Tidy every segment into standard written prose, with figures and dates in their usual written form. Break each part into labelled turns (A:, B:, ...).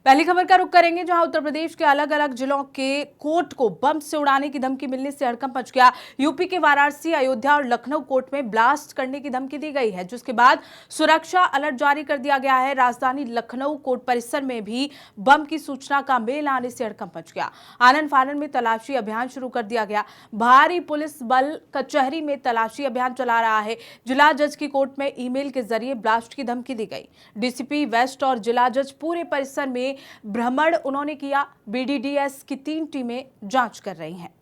A: पहली खबर का रुख करेंगे, जहां उत्तर प्रदेश के अलग अलग जिलों के कोर्ट को बम से उड़ाने की धमकी मिलने से हड़कंप मच गया। यूपी के वाराणसी, अयोध्या और लखनऊ कोर्ट में ब्लास्ट करने की धमकी दी गई है, जिसके बाद सुरक्षा अलर्ट जारी कर दिया गया है। राजधानी लखनऊ कोर्ट परिसर में भी बम की सूचना का मेल आने से हड़कंप मच गया। आनन फानन में तलाशी अभियान शुरू कर दिया गया। भारी पुलिस बल कचहरी में तलाशी अभियान चला रहा है। जिला जज की कोर्ट में ईमेल के जरिए ब्लास्ट की धमकी दी गई। डीसीपी वेस्ट और जिला जज पूरे परिसर में भ्रमण उन्होंने किया। बीडीडीएस की 3 टीमें जांच कर रही हैं।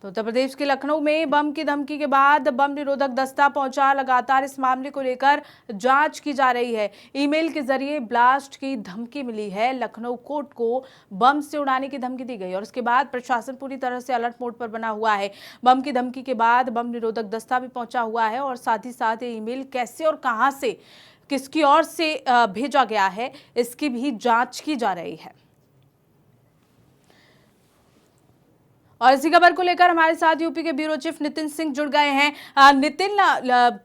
A: तो उत्तर प्रदेश के लखनऊ में बम की धमकी के बाद बम निरोधक दस्ता पहुंचा। लगातार इस मामले को लेकर जांच की जा रही है। ईमेल के जरिए ब्लास्ट की धमकी मिली है। लखनऊ कोर्ट को बम से उड़ाने की धमकी दी गई और उसके बाद प्रशासन पूरी तरह से अलर्ट मोड पर बना हुआ है। बम की धमकी के बाद बम निरोधक दस्ता भी पहुंचा हुआ है और साथ ही साथ ये ईमेल कैसे और कहां से, किसकी ओर से भेजा गया है, इसकी भी जांच की जा रही है। और इसी खबर को लेकर हमारे साथ यूपी के ब्यूरो चीफ नितिन सिंह जुड़ गए हैं। नितिन,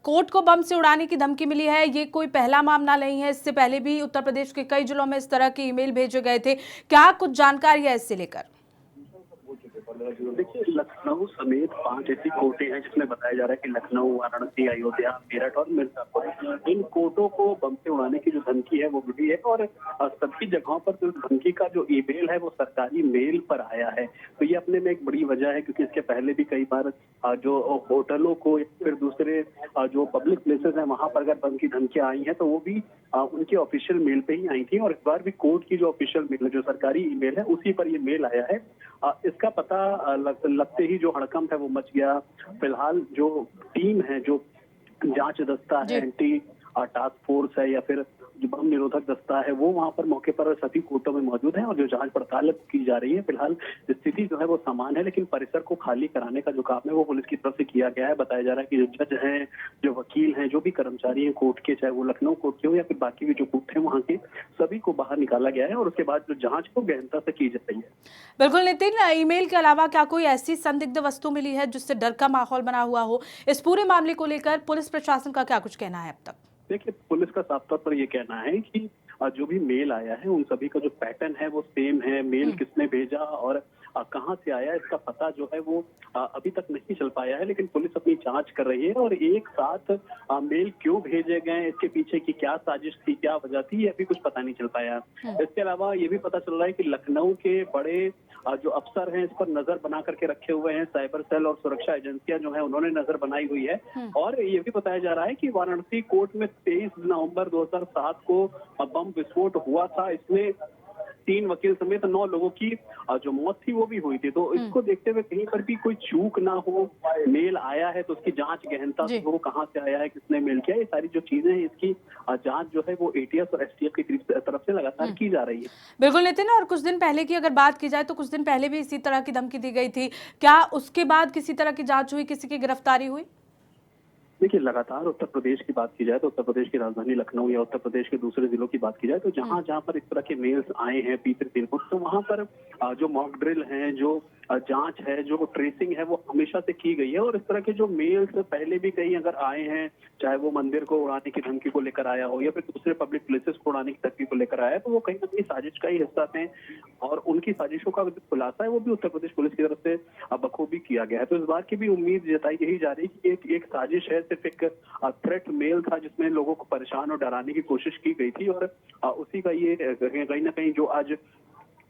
A: कोर्ट को बम से उड़ाने की धमकी मिली है, ये कोई पहला मामला नहीं है। इससे पहले भी उत्तर प्रदेश के कई जिलों में इस तरह के ईमेल भेजे गए थे। क्या कुछ जानकारी है इससे लेकर?
B: देखिए, लखनऊ समेत 5 ऐसी कोर्टें हैं जिसमें बताया जा रहा है कि लखनऊ, वाराणसी, अयोध्या, मेरठ और मिर्जापुर, इन कोर्टों को बम से उड़ाने की जो धमकी है वो मिली है। और सभी जगहों पर जो धमकी का जो ईमेल है वो सरकारी मेल पर आया है। तो ये अपने में एक बड़ी वजह है, क्योंकि इसके पहले भी कई बार जो होटलों को या फिर दूसरे जो पब्लिक प्लेसेस हैं वहां पर अगर बम की धमकियां आई हैं तो वो भी उनके ऑफिशियल मेल पे ही आई थी। और इस बार भी कोर्ट की जो ऑफिशियल मेल है, जो सरकारी ईमेल है, उसी पर ये मेल आया है। इसका पता लगते ही जो हड़कंप है वो मच गया। फिलहाल जो टीम है, जो जांच दस्ता है, एंटी टास्क फोर्स है या फिर जो बम निरोधक दस्ता है, वो वहां पर मौके पर सभी कोर्टों में मौजूद है और जो जांच पड़ताल की जा रही है। फिलहाल स्थिति जो है वो समान है, लेकिन परिसर को खाली कराने का जो काम है वो पुलिस की तरफ से किया गया है। बताया जा रहा है कि जो जज हैं, जो वकील हैं, जो भी कर्मचारी हैं कोर्ट के, चाहे वो लखनऊ कोर्ट के हो या फिर बाकी भी जो कोर्ट है वहाँ के, सभी को बाहर निकाला गया है और उसके बाद जो जांच को गहनता से की जा रही है।
A: बिल्कुल नितिन, ईमेल के अलावा क्या कोई ऐसी संदिग्ध वस्तु मिली है जिससे डर का माहौल बना हुआ हो? इस पूरे मामले को लेकर पुलिस प्रशासन का क्या कुछ कहना है अब तक?
B: देखिए, पुलिस का साफ तौर पर ये कहना है कि जो भी मेल आया है उन सभी का जो पैटर्न है वो सेम है। मेल किसने भेजा और कहां से आया, इसका पता जो है वो अभी तक नहीं चल पाया है, लेकिन पुलिस अपनी जांच कर रही है। और एक साथ मेल क्यों भेजे गए, इसके पीछे की क्या साजिश थी, क्या वजह थी, ये अभी कुछ पता नहीं चल पाया। इसके अलावा ये भी पता चल रहा है कि लखनऊ के बड़े जो अफसर हैं इस पर नजर बना करके रखे हुए हैं। साइबर सेल और सुरक्षा एजेंसियां जो है उन्होंने नजर बनाई हुई है। और ये भी बताया जा रहा है कि वाराणसी कोर्ट में 23 नवंबर 2007 को बम विस्फोट हुआ था। इसमें 3 वकील समेत 9 लोगों की जो मौत थी वो भी हुई थी। तो इसको देखते हुए कहीं पर भी कोई चूक ना हो, मेल आया है तो उसकी जांच गहनता से हो, कहां से आया है, किसने मेल किया, ये सारी जो चीजें हैं इसकी जांच जो है वो एटीएस और एसटीएफ की तरफ से लगातार की जा रही है।
A: बिल्कुल नितिन, और कुछ दिन पहले की अगर बात की जाए तो कुछ दिन पहले भी इसी तरह की धमकी दी गई थी। क्या उसके बाद किसी तरह की जांच हुई, किसी की गिरफ्तारी हुई?
B: देखिए, लगातार उत्तर प्रदेश की बात की जाए तो उत्तर प्रदेश की राजधानी लखनऊ या उत्तर प्रदेश के दूसरे जिलों की बात की जाए तो जहां जहां पर इस तरह के मेल्स आए हैं बीते दिनों, तो वहां पर जो मॉक ड्रिल है, जो जांच है, जो ट्रेसिंग है, वो हमेशा से की गई है। और इस तरह के जो मेल्स पहले भी कहीं अगर आए हैं, चाहे वो मंदिर को उड़ाने की धमकी को लेकर आया हो या फिर दूसरे पब्लिक प्लेसेस को उड़ाने की धमकी को लेकर आया है, तो वो कहीं ना कहीं साजिश का ही हिस्सा थे। और उनकी साजिशों का जो खुलासा है वो भी उत्तर प्रदेश पुलिस की तरफ से बखूबी किया गया है। तो इस बार की भी उम्मीद जताई यही जा रही है कि एक साजिश है, सिर्फ एक थ्रेट मेल था जिसमें लोगों को परेशान और डराने की कोशिश की गई थी। और उसी का ये कहीं ना कहीं जो आज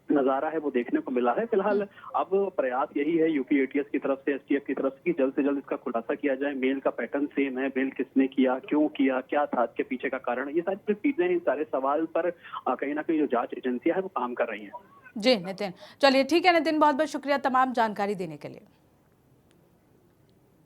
B: नजारा है वो देखने को मिला है। फिलहाल अब प्रयास यही है यूपी एटीएस की तरफ से, एसटीएफ की तरफ से, कि जल्द से जल्द इसका खुलासा किया जाए। मेल का पैटर्न सेम है, मेल किसने किया, क्यों किया, क्या था इसके पीछे का कारण, ये सारी जो चीजें हैं, सारे सवाल पर कहीं ना कहीं जो जांच एजेंसियां है वो काम कर रही है।
A: जी नितिन, चलिए ठीक है नितिन, बहुत बहुत शुक्रिया तमाम जानकारी देने के लिए।